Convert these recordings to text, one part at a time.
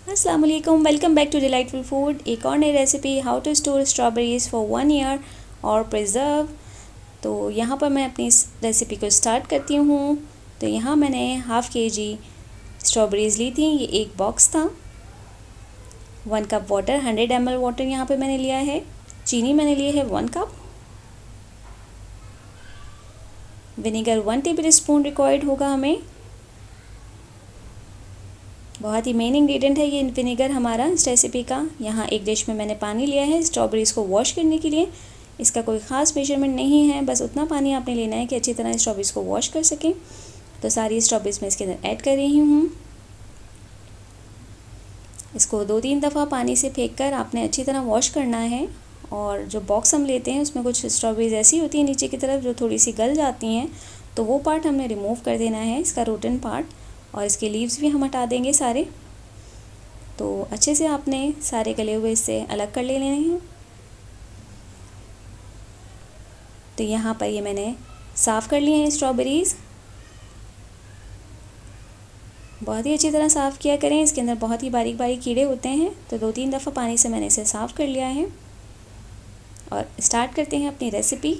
अस्सलाम वालेकुम, welcome back to delightful food. एक और नई recipe, how to store strawberries for 1 year और प्रिजर्व। तो यहाँ पर मैं अपनी इस रेसिपी को स्टार्ट करती हूँ। तो यहाँ मैंने हाफ़ kg स्ट्रॉबेरीज़ ली थी। ये एक बॉक्स था। 1 कप वाटर, 100 ml वाटर यहाँ पे मैंने लिया है। चीनी मैंने ली है 1 cup. Vinegar 1 table spoon required होगा हमें। बहुत ही मेन इंग्रेडिएंट है ये विनेगर हमारा इस रेसिपी का। यहाँ एक डिश में मैंने पानी लिया है स्ट्रॉबेरीज़ को वॉश करने के लिए। इसका कोई ख़ास मेजरमेंट नहीं है, बस उतना पानी आपने लेना है कि अच्छी तरह स्ट्रॉबेरीज़ को वॉश कर सकें। तो सारी स्ट्रॉबेरीज़ मैं इसके अंदर ऐड कर रही हूँ। इसको 2-3 दफ़ा पानी से फेंक कर आपने अच्छी तरह वॉश करना है। और जो बॉक्स हम लेते हैं उसमें कुछ स्ट्रॉबेरीज़ ऐसी होती हैं नीचे की तरफ जो थोड़ी सी गल जाती हैं, तो वो पार्ट हमने रिमूव कर देना है, इसका रोटन पार्ट। और इसके लीव्स भी हम हटा देंगे सारे। तो अच्छे से आपने सारे गले हुए इससे अलग कर लेने हैं। तो यहाँ पर ये मैंने साफ़ कर लिए हैं स्ट्रॉबेरीज़। बहुत ही अच्छी तरह साफ़ किया करें, इसके अंदर बहुत ही बारीक बारीक कीड़े होते हैं। तो 2-3 दफ़ा पानी से मैंने इसे साफ़ कर लिया है। और स्टार्ट करते हैं अपनी रेसिपी।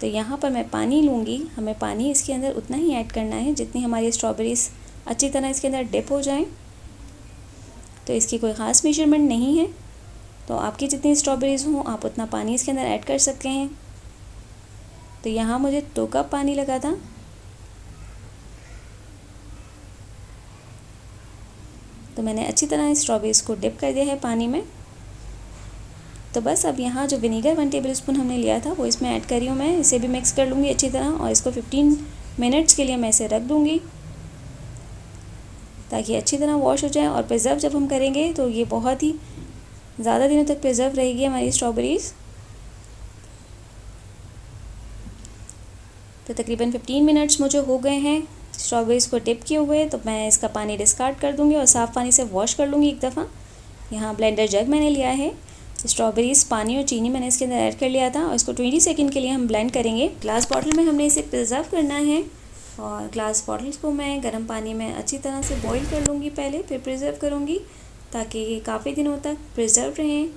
तो यहाँ पर मैं पानी लूँगी। हमें पानी इसके अंदर उतना ही ऐड करना है जितनी हमारी स्ट्रॉबेरीज़ अच्छी तरह इसके अंदर डिप हो जाएं। तो इसकी कोई ख़ास मेजरमेंट नहीं है, तो आपकी जितनी स्ट्रॉबेरीज़ हों आप उतना पानी इसके अंदर ऐड कर सकते हैं। तो यहाँ मुझे 2 कप पानी लगा था। तो मैंने अच्छी तरह स्ट्रॉबेरीज़ को डिप कर दिया है पानी में। तो बस अब यहाँ जो विनेगर 1 टेबल स्पून हमने लिया था वो इसमें ऐड कर रही हूँ मैं। इसे भी मिक्स कर लूँगी अच्छी तरह और इसको 15 मिनट्स के लिए मैं इसे रख दूँगी ताकि अच्छी तरह वॉश हो जाए। और प्रिज़र्व जब हम करेंगे तो ये बहुत ही ज़्यादा दिनों तक प्रिज़र्व रहेगी हमारी स्ट्रॉबेरीज़। तो तकरीबन 15 मिनट्स मुझे हो गए हैं स्ट्रॉबेरीज़ को डिप किए हुए। तो मैं इसका पानी डिस्कार्ड कर दूँगी और साफ़ पानी से वॉश कर लूँगी एक दफ़ा। यहाँ ब्लेंडर जग मैंने लिया है। स्ट्रॉबेरीज़, पानी और चीनी मैंने इसके अंदर ऐड कर लिया था और इसको 20 सेकंड के लिए हम ब्लेंड करेंगे। ग्लास बॉटल में हमने इसे प्रिज़र्व करना है। और ग्लास बॉटल्स को मैं गर्म पानी में अच्छी तरह से बॉईल कर लूँगी पहले, फिर प्रिज़र्व करूँगी ताकि ये काफ़ी दिनों तक प्रिज़र्व रहें।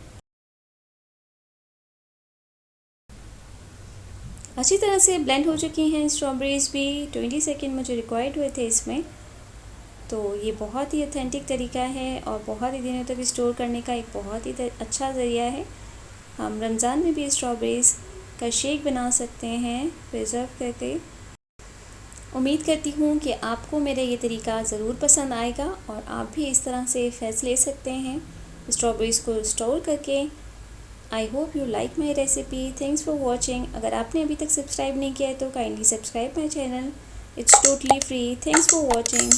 अच्छी तरह से ब्लेंड हो चुकी हैं स्ट्रॉबेरीज़ भी। 20 सेकंड मुझे रिक्वायर्ड हुए थे इसमें। तो ये बहुत ही ऑथेंटिक तरीका है और बहुत ही दिनों तक स्टोर करने का एक बहुत ही अच्छा ज़रिया है। हम रमज़ान में भी स्ट्रॉबेरीज़ का शेक बना सकते हैं प्रिज़र्व करके। उम्मीद करती हूँ कि आपको मेरा ये तरीका ज़रूर पसंद आएगा और आप भी इस तरह से फ़ैज़ ले सकते हैं स्ट्रॉबेरीज़ को स्टोर करके। I hope you like my recipe. Thanks for watching. अगर आपने अभी तक सब्सक्राइब नहीं किया है तो kindly subscribe my channel. It's totally free. Thanks for watching.